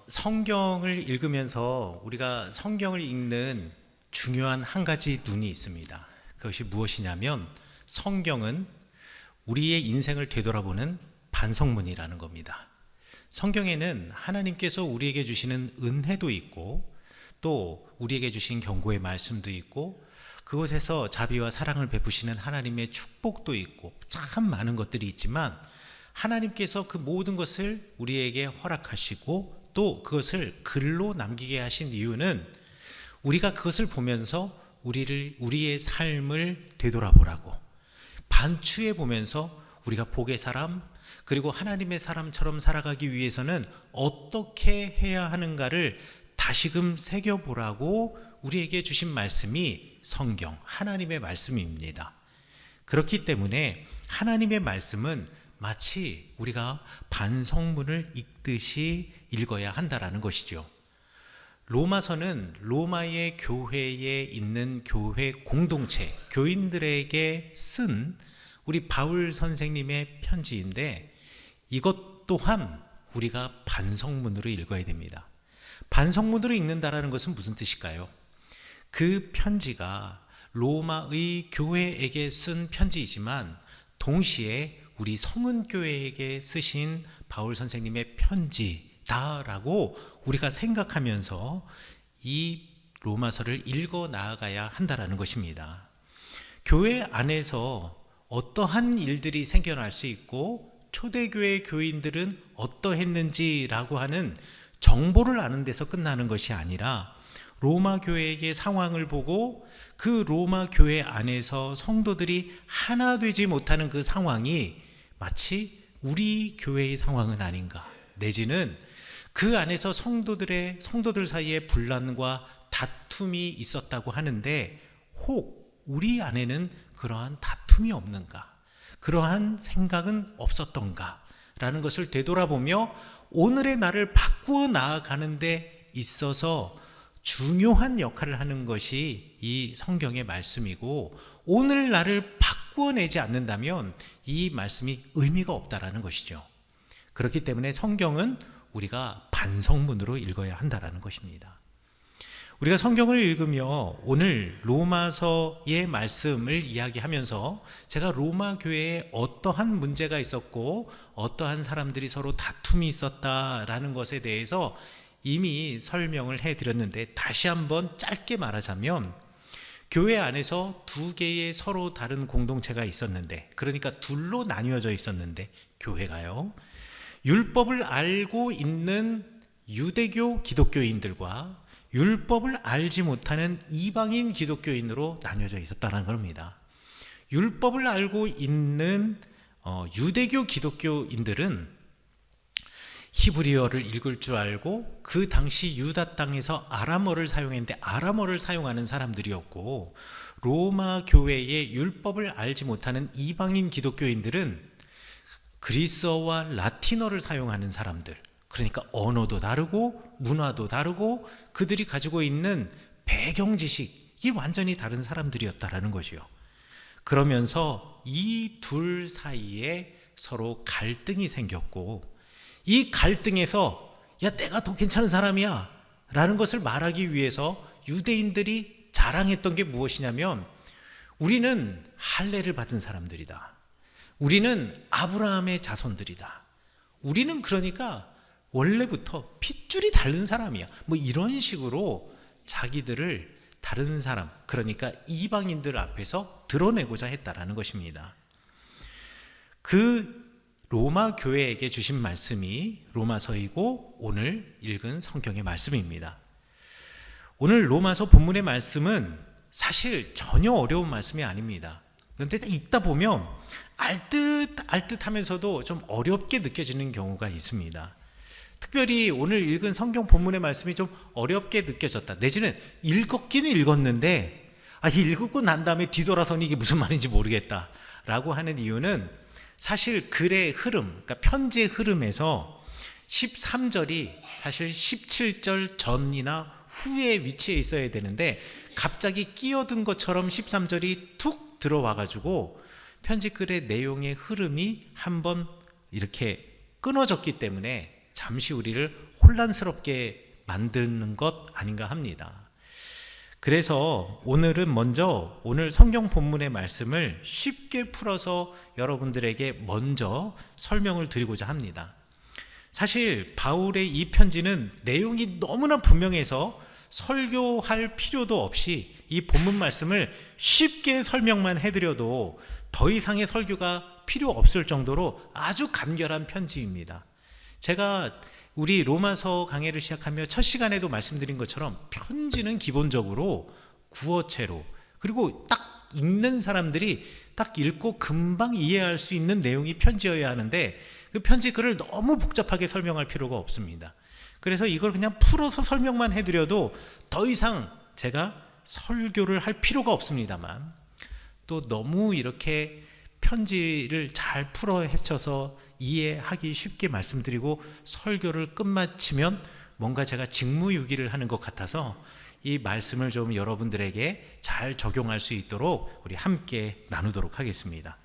성경을 읽으면서 우리가 성경을 읽는 중요한 한 가지 눈이 있습니다. 그것이 무엇이냐면 성경은 우리의 인생을 되돌아보는 반성문이라는 겁니다. 성경에는 하나님께서 우리에게 주시는 은혜도 있고 또 우리에게 주신 경고의 말씀도 있고 그곳에서 자비와 사랑을 베푸시는 하나님의 축복도 있고 참 많은 것들이 있지만 하나님께서 그 모든 것을 우리에게 허락하시고 또 그것을 글로 남기게 하신 이유는 우리가 그것을 보면서 우리의 삶을 되돌아보라고, 반추해 보면서 우리가 복의 사람 그리고 하나님의 사람처럼 살아가기 위해서는 어떻게 해야 하는가를 다시금 새겨보라고 우리에게 주신 말씀이 성경, 하나님의 말씀입니다. 그렇기 때문에 하나님의 말씀은 마치 우리가 반성문을 읽듯이 읽어야 한다라는 것이죠. 로마서는 로마의 교회에 있는 교회 공동체, 교인들에게 쓴 우리 바울 선생님의 편지인데 이것 또한 우리가 반성문으로 읽어야 됩니다. 반성문으로 읽는다라는 것은 무슨 뜻일까요? 그 편지가 로마의 교회에게 쓴 편지이지만 동시에 우리 성은교회에게 쓰신 바울 선생님의 편지다라고 우리가 생각하면서 이 로마서를 읽어 나아가야 한다라는 것입니다. 교회 안에서 어떠한 일들이 생겨날 수 있고 초대교회 교인들은 어떠했는지라고 하는 정보를 아는 데서 끝나는 것이 아니라 로마 교회의 상황을 보고 그 로마 교회 안에서 성도들이 하나 되지 못하는 그 상황이 마치 우리 교회의 상황은 아닌가, 내지는 그 안에서 성도들 사이에 분란과 다툼이 있었다고 하는데 혹 우리 안에는 그러한 다툼이 없는가, 그러한 생각은 없었던가 라는 것을 되돌아보며 오늘의 나를 바꾸어 나아가는 데 있어서 중요한 역할을 하는 것이 이 성경의 말씀이고 오늘 나를 바꾸어내지 않는다면 이 말씀이 의미가 없다라는 것이죠. 그렇기 때문에 성경은 우리가 반성문으로 읽어야 한다라는 것입니다. 우리가 성경을 읽으며 오늘 로마서의 말씀을 이야기하면서 제가 로마 교회에 어떠한 문제가 있었고 어떠한 사람들이 서로 다툼이 있었다라는 것에 대해서 이미 설명을 해드렸는데 다시 한번 짧게 말하자면 교회 안에서 두 개의 서로 다른 공동체가 있었는데, 그러니까 둘로 나뉘어져 있었는데 교회가요, 율법을 알고 있는 유대교 기독교인들과 율법을 알지 못하는 이방인 기독교인으로 나뉘어져 있었다는 겁니다. 율법을 알고 있는 유대교 기독교인들은 히브리어를 읽을 줄 알고 그 당시 유다 땅에서 아람어를 사용했는데 아람어를 사용하는 사람들이었고, 로마 교회의 율법을 알지 못하는 이방인 기독교인들은 그리스어와 라틴어를 사용하는 사람들, 그러니까 언어도 다르고 문화도 다르고 그들이 가지고 있는 배경 지식이 완전히 다른 사람들이었다라는 것이요. 그러면서 이 둘 사이에 서로 갈등이 생겼고, 이 갈등에서 야, 내가 더 괜찮은 사람이야 라는 것을 말하기 위해서 유대인들이 자랑했던 게 무엇이냐면 우리는 할례를 받은 사람들이다, 우리는 아브라함의 자손들이다, 우리는 그러니까 원래부터 핏줄이 다른 사람이야, 뭐 이런 식으로 자기들을 다른 사람, 그러니까 이방인들 앞에서 드러내고자 했다라는 것입니다. 그 로마 교회에게 주신 말씀이 로마서이고 오늘 읽은 성경의 말씀입니다. 오늘 로마서 본문의 말씀은 사실 전혀 어려운 말씀이 아닙니다. 그런데 읽다 보면 알듯 하면서도 좀 어렵게 느껴지는 경우가 있습니다. 특별히 오늘 읽은 성경 본문의 말씀이 좀 어렵게 느껴졌다, 내지는 읽었기는 읽었는데 읽고 난 다음에 뒤돌아서니 이게 무슨 말인지 모르겠다 라고 하는 이유는 사실 글의 흐름, 그러니까 편지의 흐름에서 13절이 사실 17절 전이나 후에 위치해 있어야 되는데 갑자기 끼어든 것처럼 13절이 툭 들어와가지고 편지 글의 내용의 흐름이 한번 이렇게 끊어졌기 때문에 잠시 우리를 혼란스럽게 만드는 것 아닌가 합니다. 그래서 오늘은 먼저 오늘 성경 본문의 말씀을 쉽게 풀어서 여러분들에게 먼저 설명을 드리고자 합니다. 사실 바울의 이 편지는 내용이 너무나 분명해서 설교할 필요도 없이 이 본문 말씀을 쉽게 설명만 해드려도 더 이상의 설교가 필요 없을 정도로 아주 간결한 편지입니다. 제가 우리 로마서 강해를 시작하며 첫 시간에도 말씀드린 것처럼 편지는 기본적으로 구어체로, 그리고 딱 읽는 사람들이 딱 읽고 금방 이해할 수 있는 내용이 편지여야 하는데 그 편지 글을 너무 복잡하게 설명할 필요가 없습니다. 그래서 이걸 그냥 풀어서 설명만 해드려도 더 이상 제가 설교를 할 필요가 없습니다만, 또 너무 이렇게 편지를 잘 풀어 헤쳐서 이해하기 쉽게 말씀드리고 설교를 끝마치면 뭔가 제가 직무유기를 하는 것 같아서 이 말씀을 좀 여러분들에게 잘 적용할 수 있도록 우리 함께 나누도록 하겠습니다.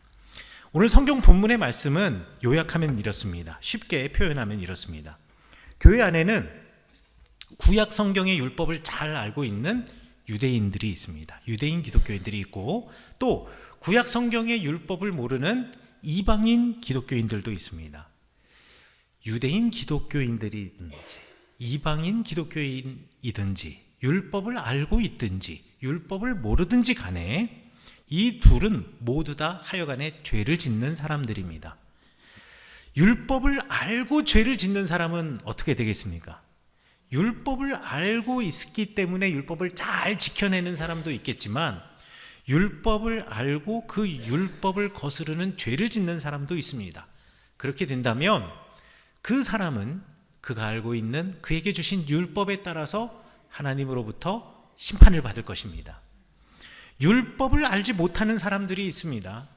오늘 성경 본문의 말씀은 요약하면 이렇습니다. 쉽게 표현하면 이렇습니다. 교회 안에는 구약 성경의 율법을 잘 알고 있는 유대인들이 있습니다. 유대인 기독교인들이 있고, 또 구약 성경의 율법을 모르는 이방인 기독교인들도 있습니다. 유대인 기독교인들이든지 이방인 기독교인이든지 율법을 알고 있든지 율법을 모르든지 간에 이 둘은 모두 다 하여간에 죄를 짓는 사람들입니다. 율법을 알고 죄를 짓는 사람은 어떻게 되겠습니까? 율법을 알고 있기 때문에 율법을 잘 지켜내는 사람도 있겠지만, 율법을 알고 그 율법을 거스르는 죄를 짓는 사람도 있습니다. 그렇게 된다면 그 사람은 그가 알고 있는 그에게 주신 율법에 따라서 하나님으로부터 심판을 받을 것입니다. 율법을 알지 못하는 사람들이 있습니다.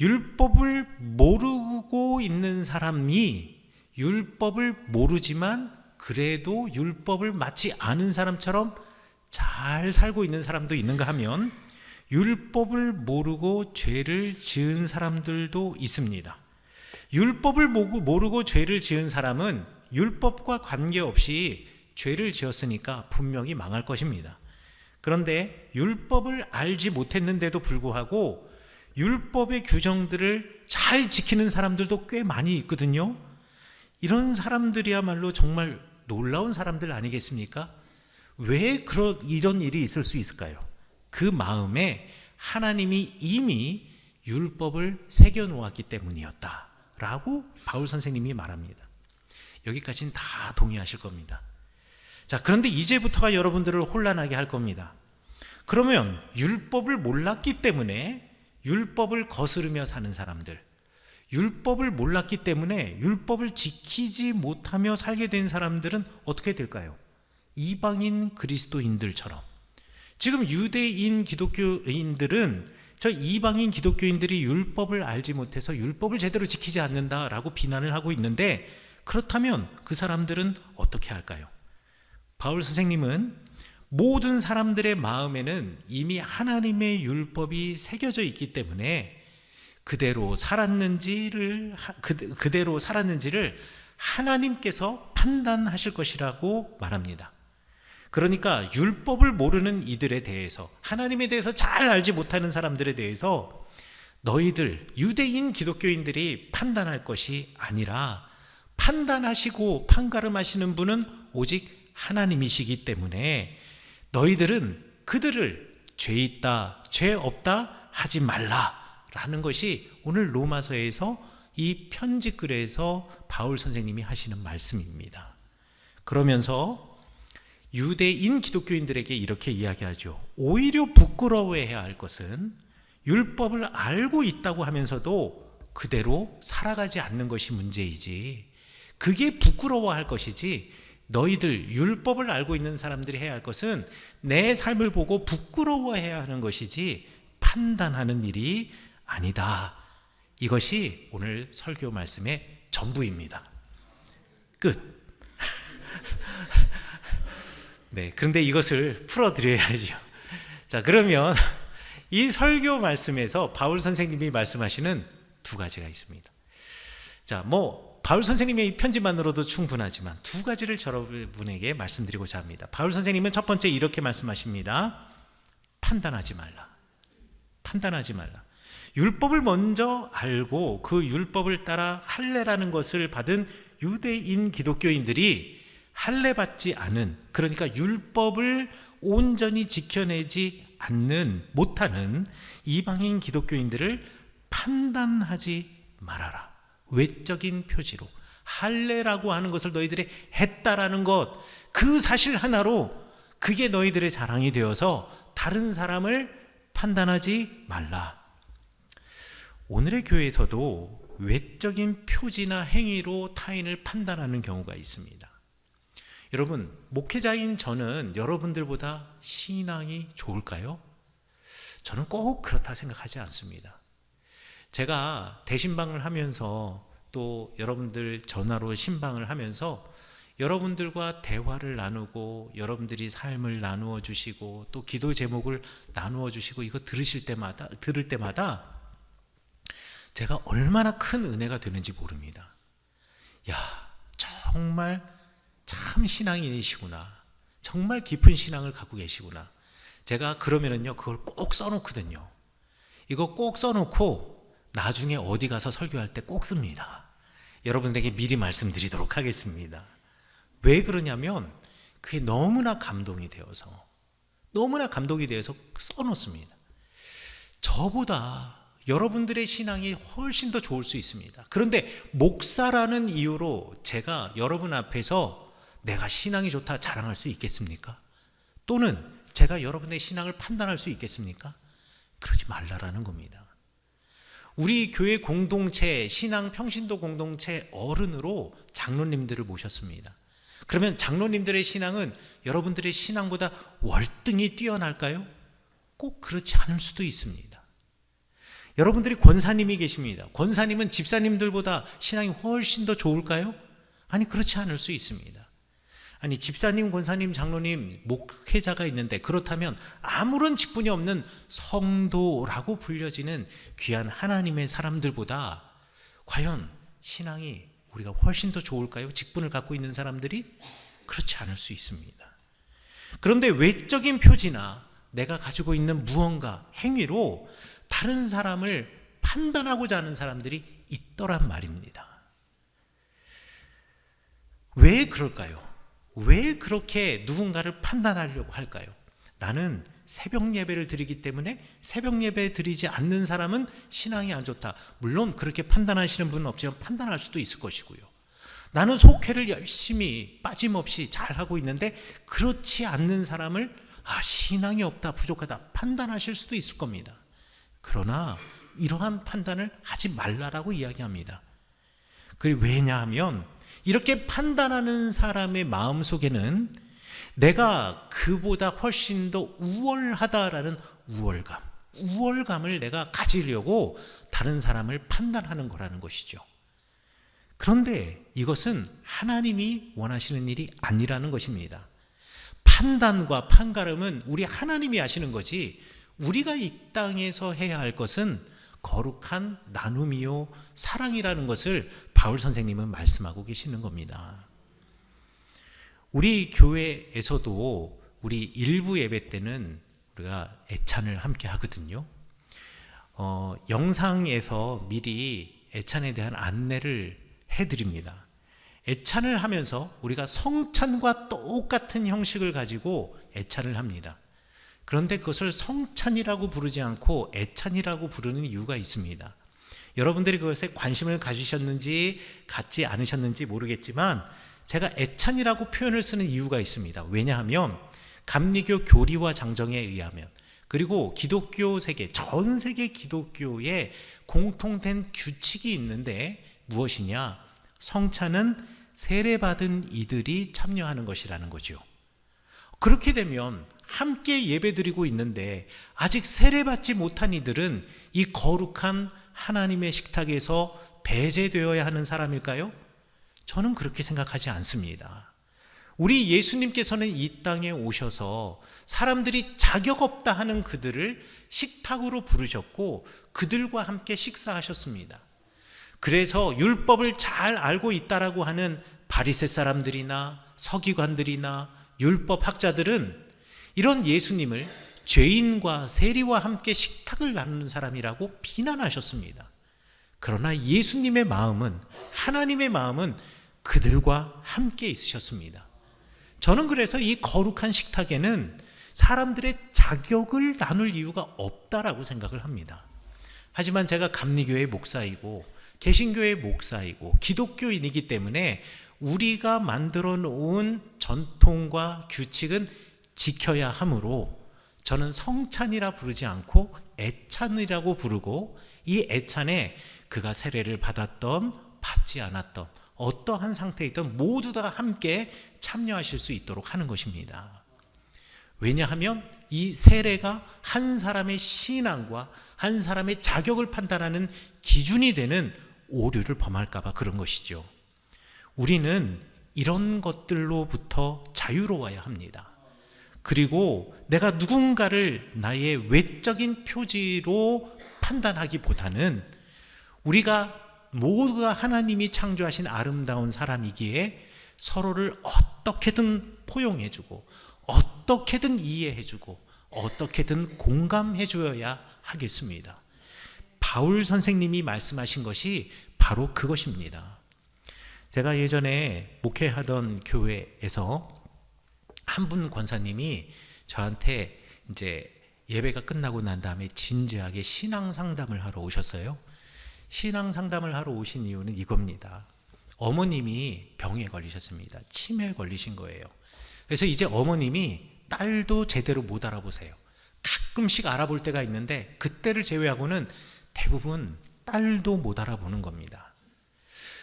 율법을 모르고 있는 사람이 율법을 모르지만 그래도 율법을 마치 아는 사람처럼 잘 살고 있는 사람도 있는가 하면, 율법을 모르고 죄를 지은 사람들도 있습니다. 율법을 모르고 죄를 지은 사람은 율법과 관계없이 죄를 지었으니까 분명히 망할 것입니다. 그런데 율법을 알지 못했는데도 불구하고 율법의 규정들을 잘 지키는 사람들도 꽤 많이 있거든요. 이런 사람들이야말로 정말 놀라운 사람들 아니겠습니까? 왜 이런 일이 있을 수 있을까요? 그 마음에 하나님이 이미 율법을 새겨놓았기 때문이었다라고 바울 선생님이 말합니다. 여기까지는 다 동의하실 겁니다. 자, 그런데 이제부터가 여러분들을 혼란하게 할 겁니다. 그러면 율법을 몰랐기 때문에 율법을 거스르며 사는 사람들, 율법을 몰랐기 때문에 율법을 지키지 못하며 살게 된 사람들은 어떻게 될까요? 이방인 그리스도인들처럼. 지금 유대인 기독교인들은 저 이방인 기독교인들이 율법을 알지 못해서 율법을 제대로 지키지 않는다라고 비난을 하고 있는데, 그렇다면 그 사람들은 어떻게 할까요? 바울 선생님은 모든 사람들의 마음에는 이미 하나님의 율법이 새겨져 있기 때문에 그대로 살았는지를 하나님께서 판단하실 것이라고 말합니다. 그러니까 율법을 모르는 이들에 대해서, 하나님에 대해서 잘 알지 못하는 사람들에 대해서 너희들 유대인 기독교인들이 판단할 것이 아니라 판단하시고 판가름하시는 분은 오직 하나님이시기 때문에 너희들은 그들을 죄 있다, 죄 없다 하지 말라라는 것이 오늘 로마서에서 이 편지글에서 바울 선생님이 하시는 말씀입니다. 그러면서 유대인 기독교인들에게 이렇게 이야기하죠. 오히려 부끄러워해야 할 것은 율법을 알고 있다고 하면서도 그대로 살아가지 않는 것이 문제이지, 그게 부끄러워할 것이지, 너희들 율법을 알고 있는 사람들이 해야 할 것은 내 삶을 보고 부끄러워해야 하는 것이지 판단하는 일이 아니다. 이것이 오늘 설교 말씀의 전부입니다. 끝. 네, 그런데 이것을 풀어드려야죠. 자, 그러면 이 설교 말씀에서 바울 선생님이 말씀하시는 두 가지가 있습니다. 자, 바울 선생님의 이 편지만으로도 충분하지만 두 가지를 여러분에게 말씀드리고자 합니다. 바울 선생님은 첫 번째 이렇게 말씀하십니다. 판단하지 말라. 판단하지 말라. 율법을 먼저 알고 그 율법을 따라 할례라는 것을 받은 유대인 기독교인들이 할례 받지 않은, 그러니까 율법을 온전히 지켜내지 못하는 이방인 기독교인들을 판단하지 말아라. 외적인 표지로 할례라고 하는 것을 너희들이 했다라는 것, 그 사실 하나로 그게 너희들의 자랑이 되어서 다른 사람을 판단하지 말라. 오늘의 교회에서도 외적인 표지나 행위로 타인을 판단하는 경우가 있습니다. 여러분, 목회자인 저는 여러분들보다 신앙이 좋을까요? 저는 꼭 그렇다 생각하지 않습니다. 제가 대신방을 하면서 또 여러분들 전화로 신방을 하면서 여러분들과 대화를 나누고 여러분들이 삶을 나누어 주시고 또 기도 제목을 나누어 주시고 이거 들을 때마다 제가 얼마나 큰 은혜가 되는지 모릅니다. 야, 정말 참 신앙인이시구나. 정말 깊은 신앙을 갖고 계시구나. 제가 그러면은요, 그걸 꼭 써놓거든요. 이거 꼭 써놓고 나중에 어디 가서 설교할 때 꼭 씁니다. 여러분들에게 미리 말씀드리도록 하겠습니다. 왜 그러냐면 그게 너무나 감동이 되어서 써놓습니다. 저보다 여러분들의 신앙이 훨씬 더 좋을 수 있습니다. 그런데 목사라는 이유로 제가 여러분 앞에서 내가 신앙이 좋다 자랑할 수 있겠습니까? 또는 제가 여러분의 신앙을 판단할 수 있겠습니까? 그러지 말라라는 겁니다. 우리 교회 공동체, 신앙 평신도 공동체 어른으로 장로님들을 모셨습니다. 그러면 장로님들의 신앙은 여러분들의 신앙보다 월등히 뛰어날까요? 꼭 그렇지 않을 수도 있습니다. 여러분들이 권사님이 계십니다. 권사님은 집사님들보다 신앙이 훨씬 더 좋을까요? 아니, 그렇지 않을 수 있습니다. 아니, 집사님, 권사님, 장로님, 목회자가 있는데 그렇다면 아무런 직분이 없는 성도라고 불려지는 귀한 하나님의 사람들보다 과연 신앙이 우리가 훨씬 더 좋을까요? 직분을 갖고 있는 사람들이? 그렇지 않을 수 있습니다. 그런데 외적인 표지나 내가 가지고 있는 무언가, 행위로 다른 사람을 판단하고자 하는 사람들이 있더란 말입니다. 왜 그럴까요? 왜 그렇게 누군가를 판단하려고 할까요? 나는 새벽 예배를 드리기 때문에 새벽 예배 드리지 않는 사람은 신앙이 안 좋다. 물론 그렇게 판단하시는 분은 없지만 판단할 수도 있을 것이고요. 나는 속회를 열심히 빠짐없이 잘하고 있는데 그렇지 않는 사람을 신앙이 없다, 부족하다 판단하실 수도 있을 겁니다. 그러나 이러한 판단을 하지 말라라고 이야기합니다. 그게 왜냐하면 이렇게 판단하는 사람의 마음속에는 내가 그보다 훨씬 더 우월하다라는 우월감을 내가 가지려고 다른 사람을 판단하는 거라는 것이죠. 그런데 이것은 하나님이 원하시는 일이 아니라는 것입니다. 판단과 판가름은 우리 하나님이 하시는 거지, 우리가 이 땅에서 해야 할 것은 거룩한 나눔이요 사랑이라는 것을 바울 선생님은 말씀하고 계시는 겁니다. 우리 교회에서도 우리 일부 예배 때는 우리가 애찬을 함께 하거든요. 영상에서 미리 애찬에 대한 안내를 해드립니다. 애찬을 하면서 우리가 성찬과 똑같은 형식을 가지고 애찬을 합니다. 그런데 그것을 성찬이라고 부르지 않고 애찬이라고 부르는 이유가 있습니다. 여러분들이 그것에 관심을 가지셨는지 갖지 않으셨는지 모르겠지만 제가 애찬이라고 표현을 쓰는 이유가 있습니다. 왜냐하면 감리교 교리와 장정에 의하면, 그리고 기독교 세계, 전 세계 기독교에 공통된 규칙이 있는데 무엇이냐? 성찬은 세례받은 이들이 참여하는 것이라는 거죠. 그렇게 되면 함께 예배드리고 있는데 아직 세례받지 못한 이들은 이 거룩한 하나님의 식탁에서 배제되어야 하는 사람일까요? 저는 그렇게 생각하지 않습니다. 우리 예수님께서는 이 땅에 오셔서 사람들이 자격 없다 하는 그들을 식탁으로 부르셨고 그들과 함께 식사하셨습니다. 그래서 율법을 잘 알고 있다라고 하는 바리새 사람들이나 서기관들이나 율법 학자들은 이런 예수님을 죄인과 세리와 함께 식탁을 나누는 사람이라고 비난하셨습니다. 그러나 예수님의 마음은, 하나님의 마음은 그들과 함께 있으셨습니다. 저는 그래서 이 거룩한 식탁에는 사람들의 자격을 나눌 이유가 없다라고 생각을 합니다. 하지만 제가 감리교회 목사이고 개신교회 목사이고 기독교인이기 때문에 우리가 만들어 놓은 전통과 규칙은 지켜야 하므로 저는 성찬이라 부르지 않고 애찬이라고 부르고, 이 애찬에 그가 세례를 받았던 받지 않았던 어떠한 상태이든 모두 다 함께 참여하실 수 있도록 하는 것입니다. 왜냐하면 이 세례가 한 사람의 신앙과 한 사람의 자격을 판단하는 기준이 되는 오류를 범할까 봐 그런 것이죠. 우리는 이런 것들로부터 자유로워야 합니다. 그리고 내가 누군가를 나의 외적인 표지로 판단하기보다는 우리가 모두가 하나님이 창조하신 아름다운 사람이기에 서로를 어떻게든 포용해주고 어떻게든 이해해주고 어떻게든 공감해줘야 하겠습니다. 바울 선생님이 말씀하신 것이 바로 그것입니다. 제가 예전에 목회하던 교회에서 한 분 권사님이 저한테 이제 예배가 끝나고 난 다음에 진지하게 신앙 상담을 하러 오셨어요. 신앙 상담을 하러 오신 이유는 이겁니다. 어머님이 병에 걸리셨습니다. 치매에 걸리신 거예요. 그래서 이제 어머님이 딸도 제대로 못 알아보세요. 가끔씩 알아볼 때가 있는데 그때를 제외하고는 대부분 딸도 못 알아보는 겁니다.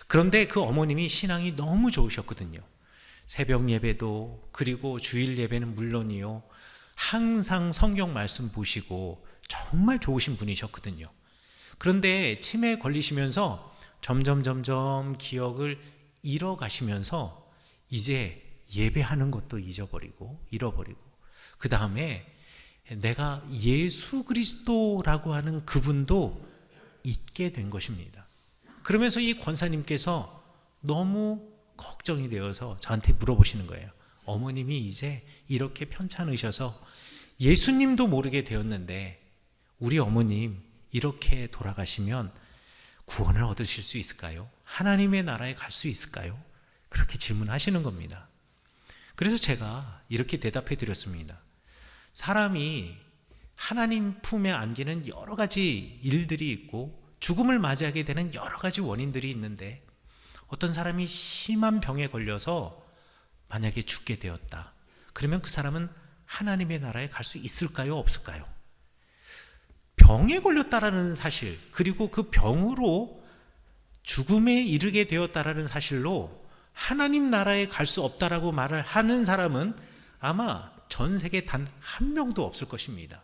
그런데 그 어머님이 신앙이 너무 좋으셨거든요. 새벽 예배도, 그리고 주일 예배는 물론이요, 항상 성경 말씀 보시고 정말 좋으신 분이셨거든요. 그런데 치매에 걸리시면서 점점 기억을 잃어가시면서 이제 예배하는 것도 잃어버리고 그 다음에 내가 예수 그리스도라고 하는 그분도 잊게 된 것입니다. 그러면서 이 권사님께서 너무 걱정이 되어서 저한테 물어보시는 거예요. 어머님이 이제 이렇게 편찮으셔서 예수님도 모르게 되었는데 우리 어머님 이렇게 돌아가시면 구원을 얻으실 수 있을까요? 하나님의 나라에 갈 수 있을까요? 그렇게 질문하시는 겁니다. 그래서 제가 이렇게 대답해 드렸습니다. 사람이 하나님 품에 안기는 여러 가지 일들이 있고 죽음을 맞이하게 되는 여러 가지 원인들이 있는데, 어떤 사람이 심한 병에 걸려서 만약에 죽게 되었다. 그러면 그 사람은 하나님의 나라에 갈 수 있을까요? 없을까요? 병에 걸렸다라는 사실, 그리고 그 병으로 죽음에 이르게 되었다라는 사실로 하나님 나라에 갈 수 없다라고 말을 하는 사람은 아마 전 세계 단 한 명도 없을 것입니다.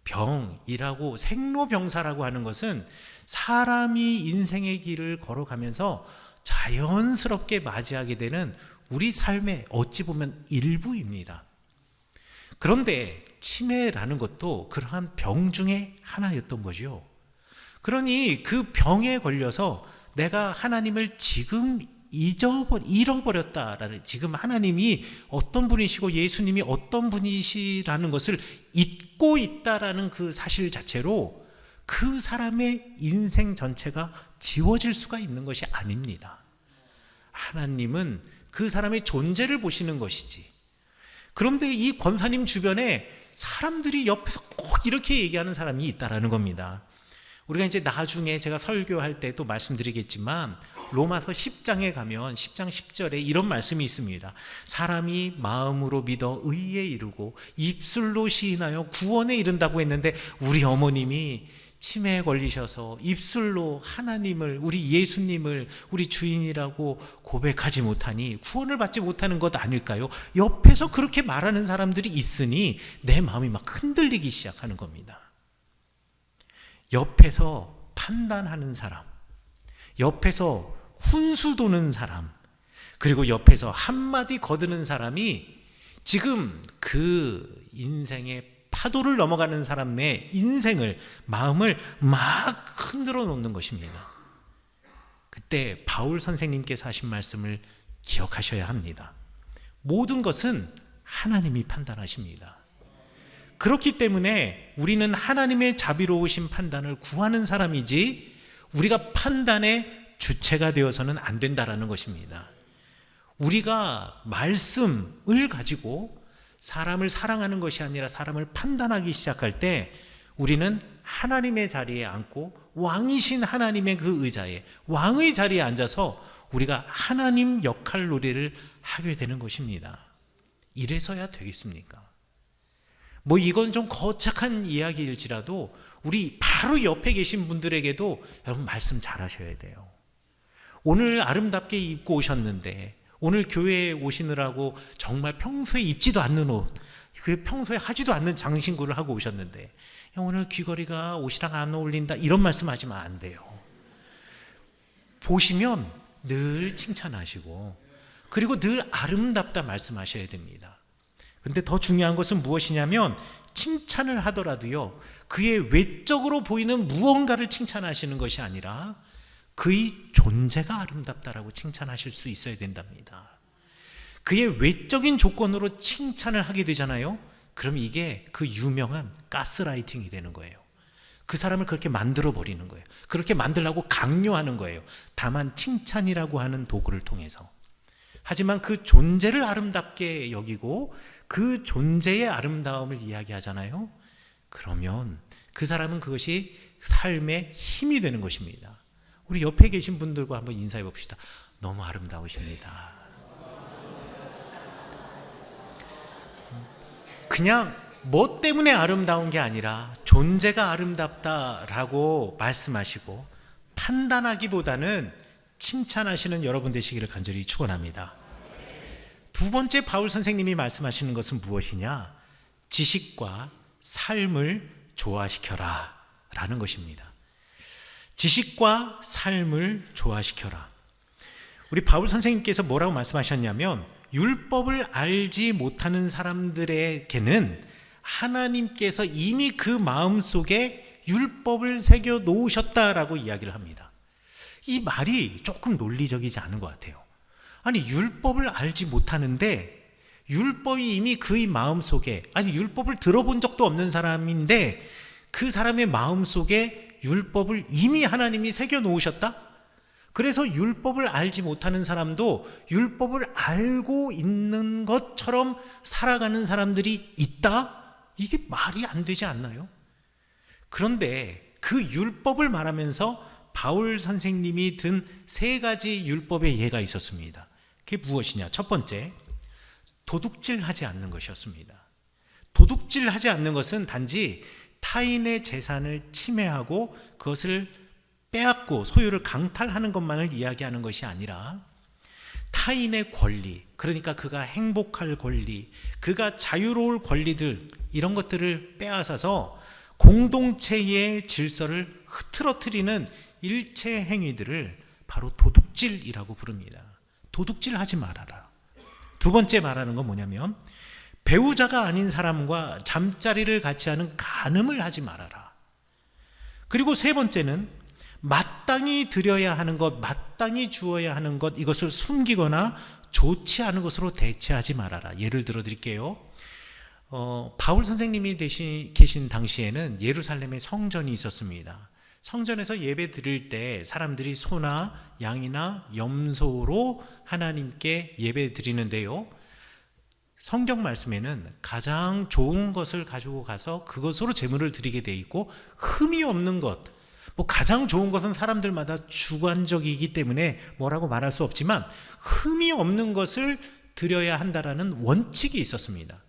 병이라고, 생로병사라고 하는 것은 사람이 인생의 길을 걸어가면서 자연스럽게 맞이하게 되는 우리 삶의 어찌 보면 일부입니다. 그런데 치매라는 것도 그러한 병 중에 하나였던 거죠. 그러니 그 병에 걸려서 내가 하나님을 지금 잃어버렸다라는, 지금 하나님이 어떤 분이시고 예수님이 어떤 분이시라는 것을 잊고 있다라는 그 사실 자체로 그 사람의 인생 전체가 지워질 수가 있는 것이 아닙니다. 하나님은 그 사람의 존재를 보시는 것이지. 그런데 이 권사님 주변에 사람들이 옆에서 꼭 이렇게 얘기하는 사람이 있다라는 겁니다. 우리가 이제 나중에 제가 설교할 때 또 말씀드리겠지만 로마서 10장에 가면 10장 10절에 이런 말씀이 있습니다. 사람이 마음으로 믿어 의에 이르고 입술로 시인하여 구원에 이른다고 했는데, 우리 어머님이 치매에 걸리셔서 입술로 하나님을, 우리 예수님을 우리 주인이라고 고백하지 못하니 구원을 받지 못하는 것 아닐까요? 옆에서 그렇게 말하는 사람들이 있으니 내 마음이 막 흔들리기 시작하는 겁니다. 옆에서 판단하는 사람, 옆에서 훈수 도는 사람, 그리고 옆에서 한마디 거드는 사람이 지금 그 인생의 파도를 넘어가는 사람의 인생을, 마음을 막 흔들어 놓는 것입니다. 그때 바울 선생님께서 하신 말씀을 기억하셔야 합니다. 모든 것은 하나님이 판단하십니다. 그렇기 때문에 우리는 하나님의 자비로우신 판단을 구하는 사람이지 우리가 판단의 주체가 되어서는 안 된다라는 것입니다. 우리가 말씀을 가지고 사람을 사랑하는 것이 아니라 사람을 판단하기 시작할 때 우리는 하나님의 자리에 앉고 왕이신 하나님의 그 의자에 왕의 자리에 앉아서 우리가 하나님 역할 놀이를 하게 되는 것입니다. 이래서야 되겠습니까? 뭐 이건 좀 거창한 이야기일지라도 우리 바로 옆에 계신 분들에게도 여러분 말씀 잘 하셔야 돼요. 오늘 아름답게 입고 오셨는데 오늘 교회에 오시느라고 정말 평소에 입지도 않는 옷, 평소에 하지도 않는 장신구를 하고 오셨는데 오늘 귀걸이가 옷이랑 안 어울린다 이런 말씀하시면 안 돼요. 보시면 늘 칭찬하시고 그리고 늘 아름답다 말씀하셔야 됩니다. 그런데 더 중요한 것은 무엇이냐면 칭찬을 하더라도요 그의 외적으로 보이는 무언가를 칭찬하시는 것이 아니라 그의 존재가 아름답다라고 칭찬하실 수 있어야 된답니다. 그의 외적인 조건으로 칭찬을 하게 되잖아요. 그럼 이게 그 유명한 가스라이팅이 되는 거예요. 그 사람을 그렇게 만들어 버리는 거예요. 그렇게 만들려고 강요하는 거예요. 다만 칭찬이라고 하는 도구를 통해서. 하지만 그 존재를 아름답게 여기고 그 존재의 아름다움을 이야기하잖아요. 그러면 그 사람은 그것이 삶의 힘이 되는 것입니다. 우리 옆에 계신 분들과 한번 인사해 봅시다. 너무 아름다우십니다. 그냥 뭐 때문에 아름다운 게 아니라 존재가 아름답다라고 말씀하시고 판단하기보다는 칭찬하시는 여러분 되시기를 간절히 축원합니다. 두 번째 바울 선생님이 말씀하시는 것은 무엇이냐? 지식과 삶을 조화시켜라 라는 것입니다. 지식과 삶을 조화시켜라. 우리 바울 선생님께서 뭐라고 말씀하셨냐면 율법을 알지 못하는 사람들에게는 하나님께서 이미 그 마음속에 율법을 새겨 놓으셨다라고 이야기를 합니다. 이 말이 조금 논리적이지 않은 것 같아요. 아니 율법을 알지 못하는데 율법이 이미 그의 마음속에, 아니 율법을 들어본 적도 없는 사람인데 그 사람의 마음속에 율법을 이미 하나님이 새겨 놓으셨다? 그래서 율법을 알지 못하는 사람도 율법을 알고 있는 것처럼 살아가는 사람들이 있다? 이게 말이 안 되지 않나요? 그런데 그 율법을 말하면서 바울 선생님이 든 세 가지 율법의 예가 있었습니다. 그게 무엇이냐? 첫 번째, 도둑질하지 않는 것이었습니다. 도둑질하지 않는 것은 단지 타인의 재산을 침해하고 그것을 빼앗고 소유를 강탈하는 것만을 이야기하는 것이 아니라 타인의 권리, 그러니까 그가 행복할 권리, 그가 자유로울 권리들, 이런 것들을 빼앗아서 공동체의 질서를 흐트러뜨리는 일체 행위들을 바로 도둑질이라고 부릅니다. 도둑질하지 말아라. 두 번째 말하는 건 뭐냐면 배우자가 아닌 사람과 잠자리를 같이 하는 간음을 하지 말아라. 그리고 세 번째는 마땅히 드려야 하는 것, 마땅히 주어야 하는 것, 이것을 숨기거나 좋지 않은 것으로 대체하지 말아라. 예를 들어 드릴게요. 바울 선생님이 계신 당시에는 예루살렘에 성전이 있었습니다. 성전에서 예배 드릴 때 사람들이 소나 양이나 염소로 하나님께 예배 드리는데요. 성경 말씀에는 가장 좋은 것을 가지고 가서 그것으로 제물을 드리게 돼 있고 흠이 없는 것, 뭐 가장 좋은 것은 사람들마다 주관적이기 때문에 뭐라고 말할 수 없지만 흠이 없는 것을 드려야 한다라는 원칙이 있었습니다.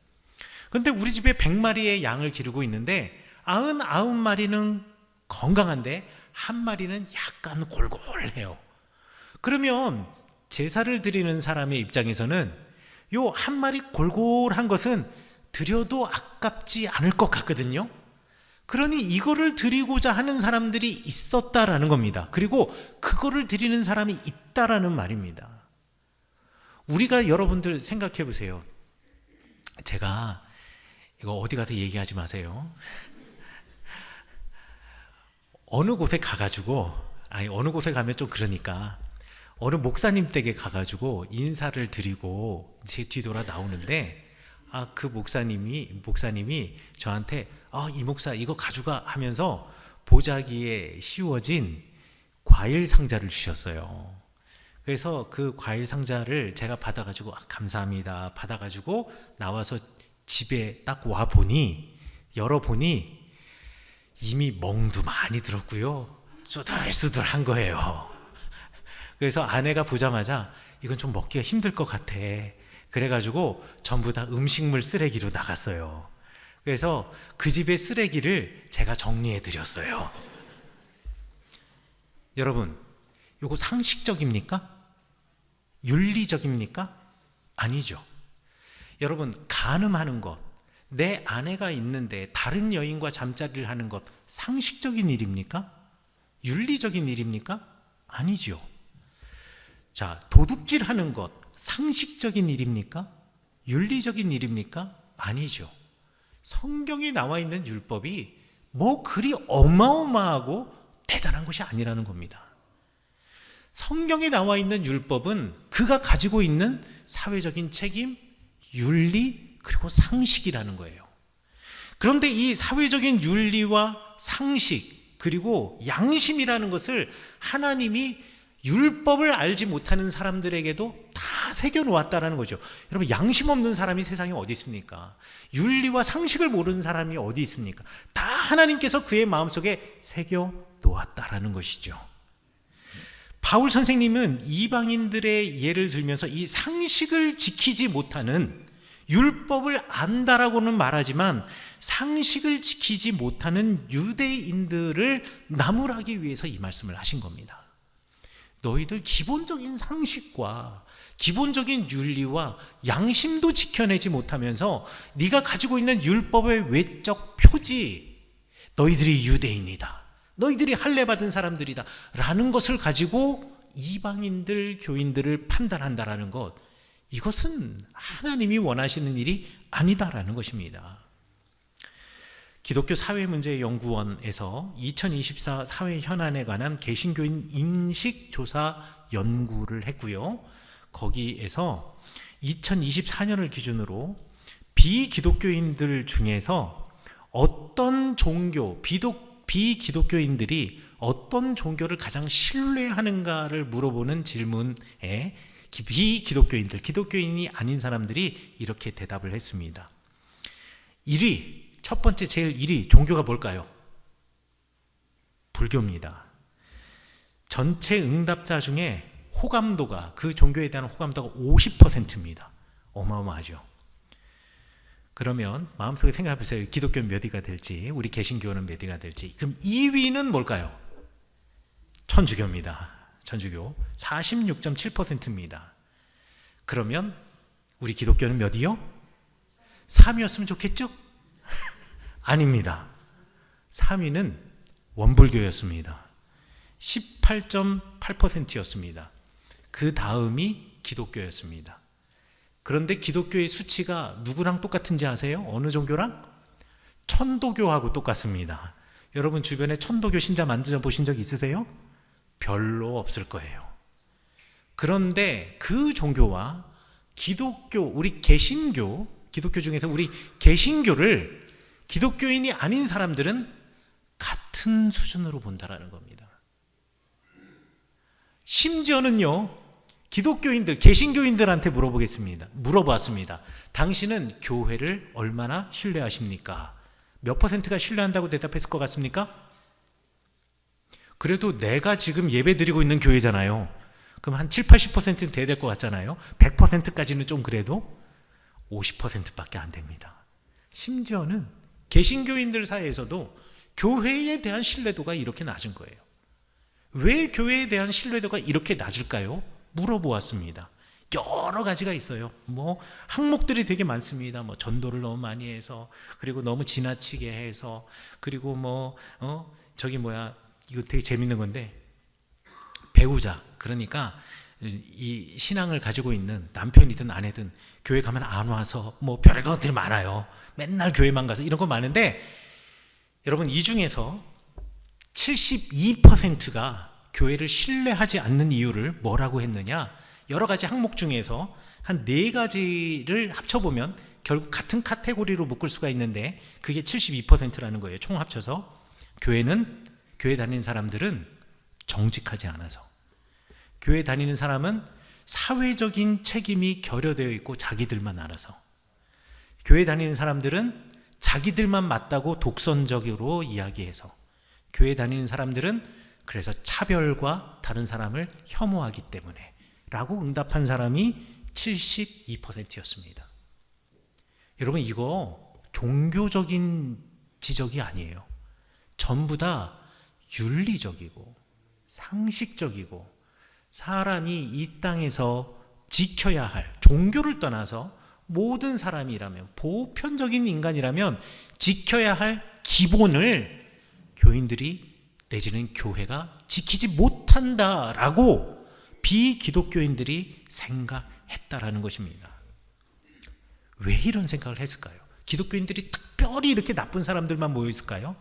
그런데 우리 집에 100마리의 양을 기르고 있는데 99마리는 건강한데 한 마리는 약간 골골해요. 그러면 제사를 드리는 사람의 입장에서는 요 한 마리 골골한 것은 드려도 아깝지 않을 것 같거든요. 그러니 이거를 드리고자 하는 사람들이 있었다라는 겁니다. 그리고 그거를 드리는 사람이 있다라는 말입니다. 우리가 여러분들 생각해 보세요. 제가 이거 어디 가서 얘기하지 마세요. 어느 곳에 가가지고 아니, 어느 곳에 가면 좀 그러니까 어느 목사님 댁에 가가지고 인사를 드리고 제 뒤돌아 나오는데, 그 목사님이 저한테 이 목사 이거 가져가 하면서 보자기에 씌워진 과일 상자를 주셨어요. 그래서 그 과일 상자를 제가 받아가지고 감사합니다 받아가지고 나와서 집에 딱 와 보니, 열어보니 이미 멍도 많이 들었고요, 수들수들한 거예요. 그래서 아내가 보자마자 이건 좀 먹기가 힘들 것 같아, 그래가지고 전부 다 음식물 쓰레기로 나갔어요. 그래서 그 집의 쓰레기를 제가 정리해 드렸어요. 여러분, 이거 상식적입니까? 윤리적입니까? 아니죠. 여러분, 간음하는 것, 내 아내가 있는데 다른 여인과 잠자리를 하는 것, 상식적인 일입니까? 윤리적인 일입니까? 아니죠. 자, 도둑질하는 것, 상식적인 일입니까? 윤리적인 일입니까? 아니죠. 성경에 나와 있는 율법이 뭐 그리 어마어마하고 대단한 것이 아니라는 겁니다. 성경에 나와 있는 율법은 그가 가지고 있는 사회적인 책임, 윤리, 그리고 상식이라는 거예요. 그런데 이 사회적인 윤리와 상식, 그리고 양심이라는 것을 하나님이 율법을 알지 못하는 사람들에게도 다 새겨놓았다는 거죠. 여러분, 양심 없는 사람이 세상에 어디 있습니까? 윤리와 상식을 모르는 사람이 어디 있습니까? 다 하나님께서 그의 마음속에 새겨놓았다는 것이죠. 바울 선생님은 이방인들의 예를 들면서 이 상식을 지키지 못하는, 율법을 안다라고는 말하지만 상식을 지키지 못하는 유대인들을 나무라기 위해서 이 말씀을 하신 겁니다. 너희들 기본적인 상식과 기본적인 윤리와 양심도 지켜내지 못하면서 네가 가지고 있는 율법의 외적 표지, 너희들이 유대인이다, 너희들이 할례 받은 사람들이다 라는 것을 가지고 이방인들, 교인들을 판단한다라는 것, 이것은 하나님이 원하시는 일이 아니다라는 것입니다. 기독교 사회문제연구원에서 2024 사회 현안에 관한 개신교인 인식조사 연구를 했고요. 거기에서 2024년을 기준으로 비기독교인들 중에서 어떤 종교, 비기독교인들이 어떤 종교를 가장 신뢰하는가를 물어보는 질문에 비기독교인들, 기독교인이 아닌 사람들이 이렇게 대답을 했습니다. 1위, 첫 번째 제일 1위 종교가 뭘까요? 불교입니다. 전체 응답자 중에 호감도가, 그 종교에 대한 호감도가 50%입니다. 어마어마하죠. 그러면 마음속에 생각해 보세요. 기독교는 몇 위가 될지, 우리 개신교는 몇 위가 될지. 그럼 2위는 뭘까요? 천주교입니다. 천주교 46.7%입니다. 그러면 우리 기독교는 몇 위요? 3위였으면 좋겠죠? 아닙니다. 3위는 원불교였습니다. 18.8%였습니다. 그 다음이 기독교였습니다. 그런데 기독교의 수치가 누구랑 똑같은지 아세요? 어느 종교랑? 천도교하고 똑같습니다. 여러분 주변에 천도교 신자 만져보신 적 있으세요? 별로 없을 거예요. 그런데 그 종교와 기독교, 우리 개신교, 기독교 중에서 우리 개신교를 기독교인이 아닌 사람들은 같은 수준으로 본다라는 겁니다. 심지어는요, 기독교인들, 개신교인들한테 물어봤습니다. 당신은 교회를 얼마나 신뢰하십니까? 몇 퍼센트가 신뢰한다고 대답했을 것 같습니까? 그래도 내가 지금 예배 드리고 있는 교회잖아요. 그럼 한 7, 80%는 돼야 될 것 같잖아요. 100%까지는 좀 그래도 50%밖에 안 됩니다. 심지어는 개신교인들 사이에서도 교회에 대한 신뢰도가 이렇게 낮은 거예요. 왜 교회에 대한 신뢰도가 이렇게 낮을까요? 물어보았습니다. 여러 가지가 있어요. 항목들이 되게 많습니다. 전도를 너무 많이 해서, 그리고 너무 지나치게 해서, 그리고 이거 되게 재밌는 건데, 배우자, 그러니까 이 신앙을 가지고 있는 남편이든 아내든 교회 가면 안 와서 별의 것들이 많아요. 맨날 교회만 가서 이런 거 많은데, 여러분 이 중에서 72%가 교회를 신뢰하지 않는 이유를 뭐라고 했느냐? 여러 가지 항목 중에서 한 4가지를 합쳐보면 결국 같은 카테고리로 묶을 수가 있는데 그게 72%라는 거예요. 총 합쳐서. 교회 다니는 사람들은 정직하지 않아서, 교회 다니는 사람은 사회적인 책임이 결여되어 있고 자기들만 알아서, 교회 다니는 사람들은 자기들만 맞다고 독선적으로 이야기해서, 교회 다니는 사람들은 그래서 차별과 다른 사람을 혐오하기 때문에 라고 응답한 사람이 72%였습니다. 여러분, 이거 종교적인 지적이 아니에요. 전부 다 윤리적이고 상식적이고 사람이 이 땅에서 지켜야 할, 종교를 떠나서 모든 사람이라면, 보편적인 인간이라면 지켜야 할 기본을 교인들이 내지는 교회가 지키지 못한다라고 비기독교인들이 생각했다라는 것입니다. 왜 이런 생각을 했을까요? 기독교인들이 특별히 이렇게 나쁜 사람들만 모여 있을까요?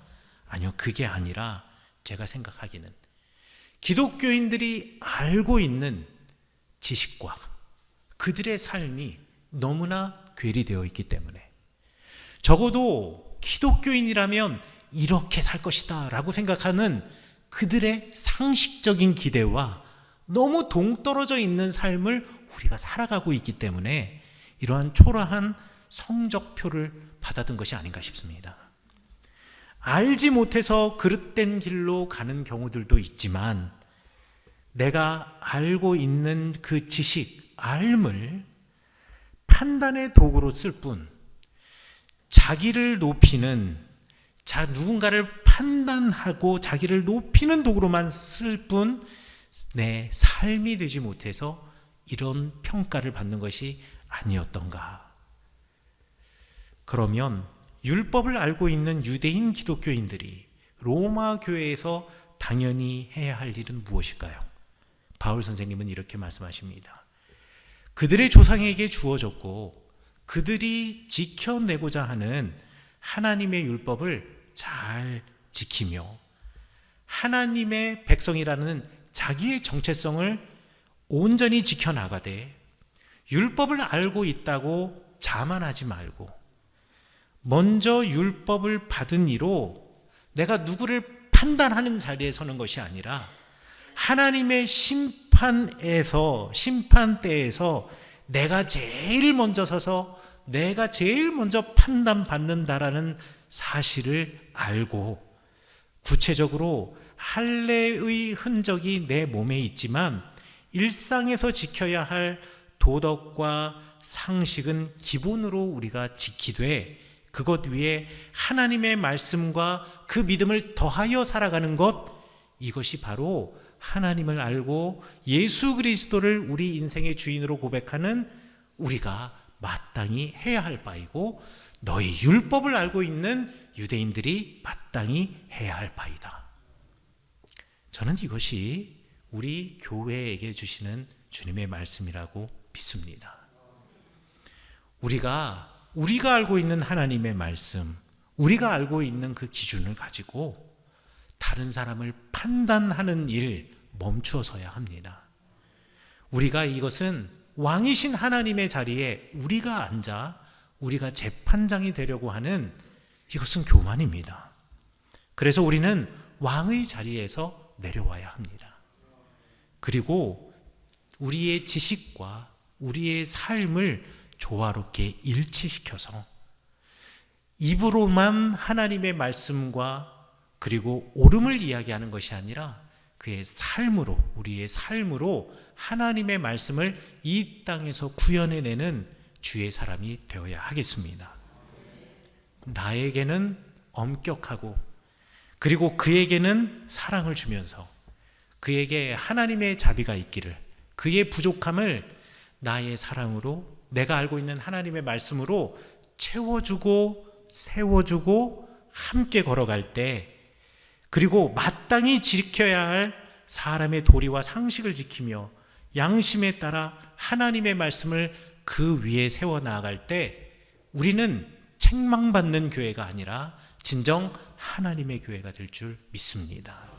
아니요, 그게 아니라 제가 생각하기는 기독교인들이 알고 있는 지식과 그들의 삶이 너무나 괴리되어 있기 때문에, 적어도 기독교인이라면 이렇게 살 것이다 라고 생각하는 그들의 상식적인 기대와 너무 동떨어져 있는 삶을 우리가 살아가고 있기 때문에 이러한 초라한 성적표를 받았던 것이 아닌가 싶습니다. 알지 못해서 그릇된 길로 가는 경우들도 있지만, 내가 알고 있는 그 지식, 알물, 판단의 도구로 쓸 뿐, 자기를 높이는, 누군가를 판단하고 자기를 높이는 도구로만 쓸 뿐, 내 삶이 되지 못해서 이런 평가를 받는 것이 아니었던가. 그러면 율법을 알고 있는 유대인 기독교인들이 로마 교회에서 당연히 해야 할 일은 무엇일까요? 바울 선생님은 이렇게 말씀하십니다. 그들의 조상에게 주어졌고 그들이 지켜내고자 하는 하나님의 율법을 잘 지키며 하나님의 백성이라는 자기의 정체성을 온전히 지켜나가되, 율법을 알고 있다고 자만하지 말고 먼저 율법을 받은 이로 내가 누구를 판단하는 자리에 서는 것이 아니라 하나님의 심판대에서 내가 제일 먼저 서서 내가 제일 먼저 판단받는다라는 사실을 알고, 구체적으로 할례의 흔적이 내 몸에 있지만 일상에서 지켜야 할 도덕과 상식은 기본으로 우리가 지키되, 그것 위에 하나님의 말씀과 그 믿음을 더하여 살아가는 것, 이것이 바로 하나님을 알고 예수 그리스도를 우리 인생의 주인으로 고백하는 우리가 마땅히 해야 할 바이고, 너희 율법을 알고 있는 유대인들이 마땅히 해야 할 바이다. 저는 이것이 우리 교회에게 주시는 주님의 말씀이라고 믿습니다. 우리가 알고 있는 하나님의 말씀, 우리가 알고 있는 그 기준을 가지고 다른 사람을 판단하는 일 멈추어서야 합니다. 우리가 이것은 왕이신 하나님의 자리에 우리가 앉아 우리가 재판장이 되려고 하는, 이것은 교만입니다. 그래서 우리는 왕의 자리에서 내려와야 합니다. 그리고 우리의 지식과 우리의 삶을 조화롭게 일치시켜서 입으로만 하나님의 말씀과 그리고 옳음을 이야기하는 것이 아니라 그의 삶으로, 우리의 삶으로 하나님의 말씀을 이 땅에서 구현해내는 주의 사람이 되어야 하겠습니다. 나에게는 엄격하고 그리고 그에게는 사랑을 주면서 그에게 하나님의 자비가 있기를, 그의 부족함을 나의 사랑으로, 내가 알고 있는 하나님의 말씀으로 채워주고 세워주고 함께 걸어갈 때, 그리고 마땅히 지켜야 할 사람의 도리와 상식을 지키며 양심에 따라 하나님의 말씀을 그 위에 세워나갈 때, 우리는 책망받는 교회가 아니라 진정 하나님의 교회가 될 줄 믿습니다.